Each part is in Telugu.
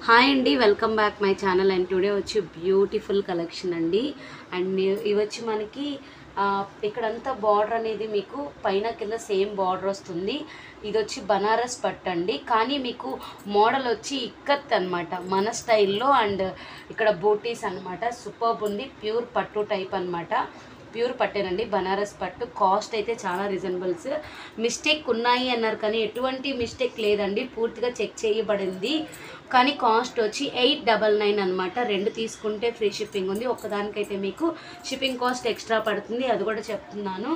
హాయ్ అండి, welcome back my channel. And today వచ్చి బ్యూటిఫుల్ కలెక్షన్ అండి. అండ్ ఇవి వచ్చి మనకి ఇక్కడంతా బార్డర్ అనేది మీకు పైన కింద సేమ్ బార్డర్ వస్తుంది. ఇది వచ్చి బనారస్ పట్టు అండి, కానీ మీకు మోడల్ వచ్చి ఇక్కత్ అనమాట, మన స్టైల్లో. అండ్ ఇక్కడ బూటీస్ అనమాట, సూపర్బ్ ఉంది. ప్యూర్ పట్టు టైప్ అనమాట, ప్యూర్ పట్టేనండి, బనారస్ పట్టు. కాస్ట్ అయితే చాలా రీజనబుల్స్. మిస్టేక్ ఉన్నాయి అన్నారు, కానీ ఎటువంటి మిస్టేక్ లేదండి, పూర్తిగా చెక్ చేయబడింది. కానీ కాస్ట్ వచ్చి 899 అనమాట. రెండు తీసుకుంటే ఫ్రీ షిప్పింగ్ ఉంది, ఒక్కదానికైతే మీకు షిప్పింగ్ కాస్ట్ ఎక్స్ట్రా పడుతుంది, అది కూడా చెప్తున్నాను.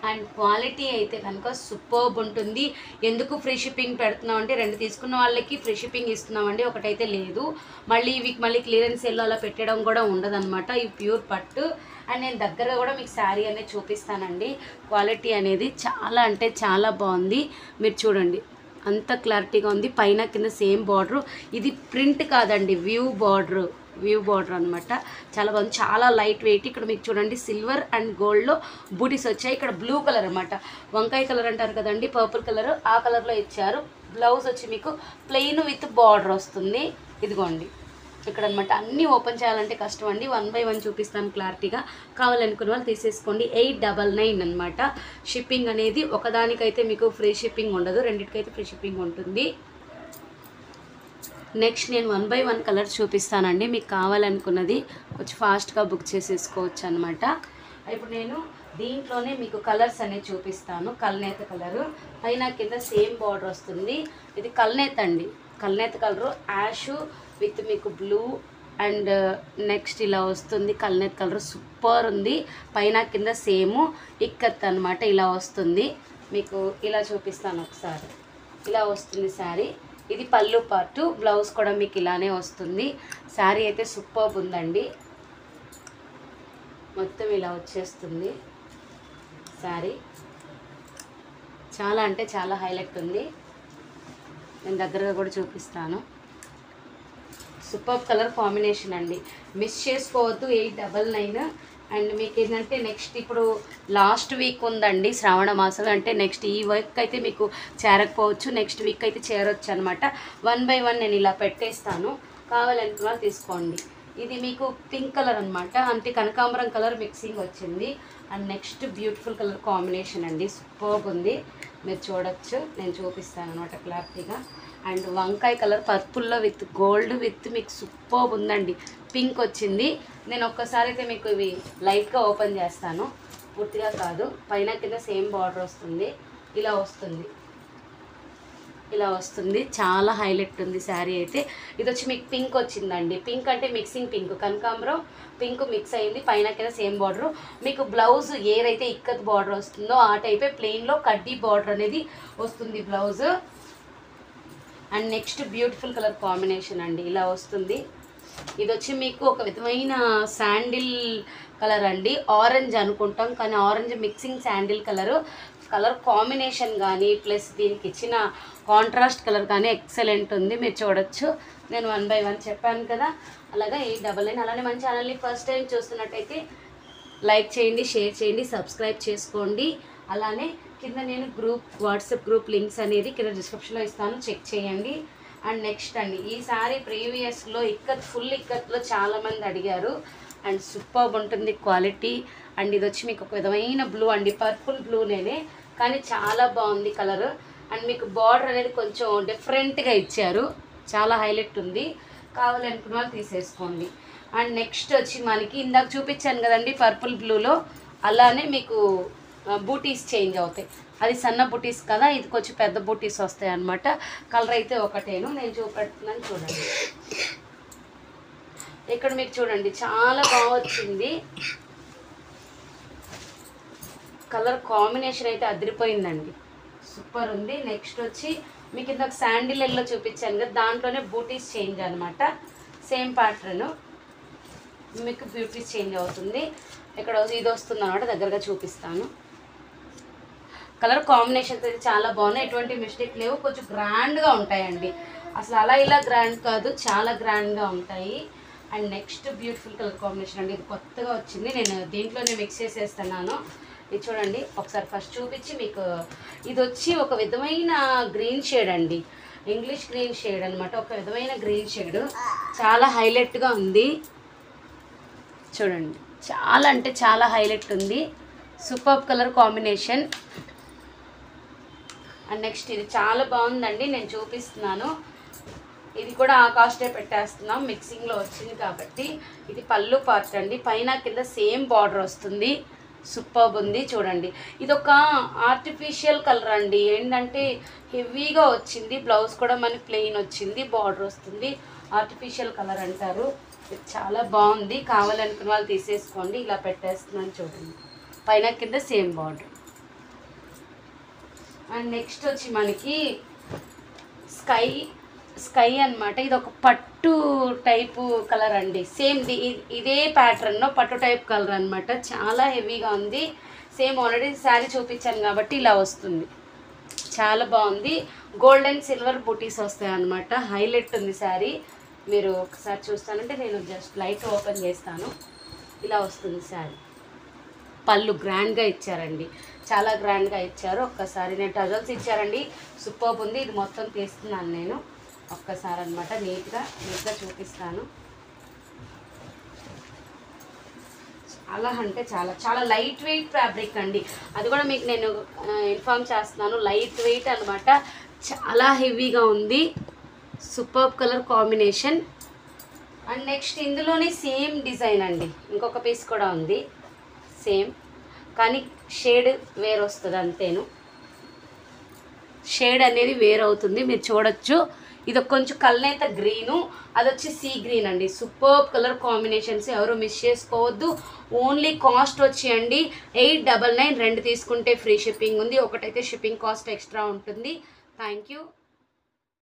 అండ్ క్వాలిటీ అయితే కనుక సూపర్బ్ ఉంటుంది. ఎందుకు ఫ్రీ షిప్పింగ్ పెడుతున్నాం అంటే, రెండు తీసుకున్న వాళ్ళకి ఫ్రీ షిప్పింగ్ ఇస్తున్నామండి, ఒకటైతే లేదు. మళ్ళీ ఇవి మళ్ళీ క్లియరెన్స్ సెల్ అలా పెట్టడం కూడా ఉండదన్నమాట. ఇవి ప్యూర్ పట్టు. అండ్ నేను దగ్గరగా కూడా మీకు శారీ అనేది చూపిస్తానండి. క్వాలిటీ అనేది చాలా అంటే చాలా బాగుంది, మీరు చూడండి, అంత క్లారిటీగా ఉంది. పైన కింద సేమ్ బార్డరు. ఇది ప్రింట్ కాదండి, వ్యూ బార్డర్ అనమాట. చాలా బాగుంది, చాలా లైట్ వెయిట్. ఇక్కడ మీకు చూడండి, సిల్వర్ అండ్ గోల్డ్లో బూటీస్ వచ్చాయి. ఇక్కడ బ్లూ కలర్ అనమాట, వంకాయ కలర్ అంటారు కదండి, పర్పుల్ కలర్, ఆ కలర్లో ఇచ్చారు. బ్లౌజ్ వచ్చి మీకు ప్లెయిన్ విత్ బార్డర్ వస్తుంది. ఇదిగోండి ఇక్కడ అనమాట. అన్నీ ఓపెన్ చేయాలంటే కష్టం అండి, 1 by 1 చూపిస్తాను క్లారిటీగా. కావాలనుకున్న వాళ్ళు తీసేసుకోండి. 899 అనమాట షిప్పింగ్ అనేది. ఒకదానికైతే మీకు ఫ్రీ షిప్పింగ్ ఉండదు, రెండింటికైతే ఫ్రీ షిప్పింగ్ ఉంటుంది. నెక్స్ట్ నేను 1 by 1 కలర్ చూపిస్తానండి, మీకు కావాలనుకున్నది కొంచెం ఫాస్ట్గా బుక్ చేసేసుకోవచ్చు అనమాట. ఇప్పుడు నేను దీంట్లోనే మీకు కలర్స్ అనేవి చూపిస్తాను. కల్నేత కలరు, పైన కింద సేమ్ బార్డర్ వస్తుంది. ఇది కల్నేత అండి, కల్నేత కలరు, యాషు విత్ మీకు బ్లూ అండ్ నెక్స్ట్ ఇలా వస్తుంది. కల్నేత కలర్ సూపర్ ఉంది, పైన కింద సేము ఇక్కత్ అనమాట. ఇలా వస్తుంది మీకు, ఇలా చూపిస్తాను ఒకసారి. ఇలా వస్తుంది శారీ. ఇది పళ్ళు పార్టు, బ్లౌజ్ కూడా మీకు ఇలానే వస్తుంది. శారీ అయితే సూపర్బ్ ఉందండి, మొత్తం ఇలా వచ్చేస్తుంది శారీ. చాలా అంటే చాలా హైలైట్ ఉంది, నేను దగ్గరగా కూడా చూపిస్తాను. సూపర్ కలర్ కాంబినేషన్ అండి, మిస్ చేసుకోవద్దు. 899. అండ్ మీకు ఏంటంటే నెక్స్ట్ ఇప్పుడు లాస్ట్ వీక్ ఉందండి శ్రావణ మాసం, అంటే నెక్స్ట్ ఈ వీక్ అయితే మీకు చేరకపోవచ్చు, నెక్స్ట్ వీక్ అయితే చేరొచ్చు అనమాట. 1 by 1 నేను ఇలా పెట్టేస్తాను, కావాలనుకున్న తీసుకోండి. ఇది మీకు పింక్ కలర్ అనమాట, అంటే కనకాంబరం కలర్ మిక్సింగ్ వచ్చింది. And next beautiful colour combination అండి, సూపర్గా ఉంది, మీరు చూడొచ్చు. నేను చూపిస్తాను అనమాట క్లారిటీగా. అండ్ వంకాయ కలర్ పర్పుల్లో విత్ గోల్డ్ విత్ మీకు సూపర్బ్ ఉందండి. పింక్ వచ్చింది. నేను ఒక్కసారి అయితే మీకు ఇవి లైట్గా ఓపెన్ చేస్తాను, పూర్తిగా కాదు. పైన కింద సేమ్ బార్డర్ వస్తుంది, ఇలా వస్తుంది, ఇలా వస్తుంది. చాలా హైలైట్ ఉంది శారీ అయితే. ఇది వచ్చి మీకు పింక్ వచ్చిందండి, పింక్ అంటే మిక్సింగ్ పింక్, కనకాంబరం పింక్ మిక్స్ అయింది. పైన కింద సేమ్ బార్డరు. మీకు బ్లౌజ్ ఏదైతే ఇక్కత్ బార్డర్ వస్తుందో ఆ టైపే ప్లెయిన్లో కడ్డీ బార్డర్ అనేది వస్తుంది blouse. And next beautiful colour combination అండి, ఇలా వస్తుంది. ఇది వచ్చి మీకు ఒక విధమైన శాండిల్ కలర్ అండి, ఆరెంజ్ అనుకుంటాం, కానీ orange mixing sandal colour. Colour combination కానీ ప్లస్ దీనికి ఇచ్చిన కాంట్రాస్ట్ కలర్ కానీ ఎక్సలెంట్ ఉంది, మీరు చూడొచ్చు. నేను 1 by 1 చెప్పాను కదా. అలాగే 899. అలానే మన ఛానల్ని ఫస్ట్ టైం చూస్తున్నట్టయితే లైక్ చేయండి, షేర్ చేయండి, సబ్స్క్రైబ్ చేసుకోండి. అలానే కింద నేను వాట్సాప్ గ్రూప్ లింక్స్ అనేది కింద డిస్క్రిప్షన్లో ఇస్తాను, చెక్ చేయండి. అండ్ నెక్స్ట్ అండి, ఈ సారీ ప్రీవియస్లో ఫుల్ ఇక్కత్లో చాలామంది అడిగారు. అండ్ సూపర్బ్ ఉంటుంది క్వాలిటీ. అండ్ ఇది వచ్చి మీకు ఒక విధమైన బ్లూ అండి, పర్పుల్ బ్లూనేనే, కానీ చాలా బాగుంది కలర్. అండ్ మీకు బార్డర్ అనేది కొంచెం డిఫరెంట్గా ఇచ్చారు, చాలా హైలైట్ ఉంది, కావాలనుకున్న వాళ్ళు తీసేసుకోండి. అండ్ నెక్స్ట్ వచ్చి మనకి ఇందాక చూపించాను కదండి పర్పుల్ బ్లూలో, అలానే మీకు బూటీస్ చేంజ్ అవుతాయి. అది సన్న బూటీస్ కదా, ఇది కొంచెం పెద్ద బూటీస్ వస్తాయి అన్నమాట. కలర్ అయితే ఒకటేను, నేను చూపెడుతున్నాను చూడండి. ఇక్కడ మీకు చూడండి, చాలా బాగా వచ్చింది కలర్ కాంబినేషన్ అయితే, అదిరిపోయిందండి, సూపర్ ఉంది. నెక్స్ట్ వచ్చి మీకు ఇందాక శాండిల్ ఎల్లో చూపించాను కదా, దాంట్లోనే బూటీస్ చేంజ్ అనమాట, సేమ్ ప్యాటర్న్ మీకు బ్యూటీస్ చేంజ్ అవుతుంది. ఇక్కడ ఇది వస్తుంది అనమాట, దగ్గరగా చూపిస్తాను. కలర్ కాంబినేషన్స్ అయితే చాలా బాగున్నాయి, ఎటువంటి మిస్టేక్ లేవు, కొంచెం గ్రాండ్గా ఉంటాయండి. అసలు అలా ఇలా గ్రాండ్ కాదు, చాలా గ్రాండ్గా ఉంటాయి. And next beautiful colour combination అండి, ఇది కొత్తగా వచ్చింది, నేను దీంట్లోనే మిక్స్ చేసేస్తున్నాను. ఇది చూడండి ఒకసారి ఫస్ట్ చూపించి మీకు. ఇది వచ్చి ఒక విధమైన గ్రీన్ షేడ్ అండి, ఇంగ్లీష్ గ్రీన్ షేడ్ అనమాట, ఒక విధమైన గ్రీన్ షేడ్, చాలా హైలైట్గా ఉంది చూడండి, చాలా అంటే చాలా హైలైట్ ఉంది, super colour combination. And next ఇది చాలా బాగుందండి, నేను చూపిస్తున్నాను. ఇది కూడా ఆ కాస్టే పెట్టేస్తున్నాం, మిక్సింగ్లో వచ్చింది కాబట్టి. ఇది పళ్ళు పార్ట్ అండి, పైన కింద సేమ్ బార్డర్ వస్తుంది, సూపర్బ్ ఉంది చూడండి. ఇది ఒక ఆర్టిఫిషియల్ కలర్ అండి, ఏంటంటే హెవీగా వచ్చింది, బ్లౌజ్ కూడా మనకి ప్లెయిన్ వచ్చింది, బార్డర్ వస్తుంది, ఆర్టిఫిషియల్ కలర్ అంటారు. ఇది చాలా బాగుంది, కావాలనుకున్న వాళ్ళు తీసేసుకోండి. ఇలా పెట్టేస్తున్నాను చూడండి, పైన కింద సేమ్ బార్డర్. అండ్ నెక్స్ట్ వచ్చి మనకి స్కై అన్నమాట, ఇది ఒక పట్టు టైపు కలర్ అండి, సేమ్ ఇదే ప్యాటర్న్లో పట్టు టైప్ కలర్ అనమాట, చాలా హెవీగా ఉంది. సేమ్ ఆల్రెడీ శారీ చూపించాను కాబట్టి ఇలా వస్తుంది, చాలా బాగుంది. గోల్డ్ అండ్ సిల్వర్ బూటీస్ వస్తాయి అన్నమాట, హైలైట్ ఉంది శారీ. మీరు ఒకసారి చూస్తానంటే నేను జస్ట్ లైట్ ఓపెన్ చేస్తాను, ఇలా వస్తుంది శారీ. పళ్ళు గ్రాండ్గా ఇచ్చారండి, చాలా గ్రాండ్గా ఇచ్చారు. ఒక్కసారి నేను టజల్స్ ఇచ్చారండి, సూపర్బ్ ఉంది. ఇది మొత్తం తీస్తున్నాను నేను ఒక్కసారి అనమాట, నీట్గా చూపిస్తాను. చాలా అంటే చాలా చాలా లైట్ వెయిట్ ఫ్యాబ్రిక్ అండి, అది కూడా మీకు నేను ఇన్ఫార్మ్ చేస్తున్నాను, లైట్ వెయిట్ అనమాట, చాలా హెవీగా ఉంది, superb colour combination. And next ఇందులోనే సేమ్ డిజైన్ అండి, ఇంకొక పీస్ కూడా ఉంది సేమ్, కానీ షేడ్ వేరు వస్తుంది అంతేను, షేడ్ అనేది వేరు అవుతుంది, మీరు చూడొచ్చు. ఇది కొంచెం కల్నేత గ్రీను, అది వచ్చి సీ గ్రీన్ అండి, సూపర్బ్ కలర్ కాంబినేషన్స్, ఎవరు మిస్ చేసుకోవద్దు. ఓన్లీ కాస్ట్ వచ్చి అండి 899, రెండు తీసుకుంటే ఫ్రీ షిప్పింగ్ ఉంది, ఒకటైతే షిప్పింగ్ కాస్ట్ ఎక్స్ట్రా ఉంటుంది. Thank you.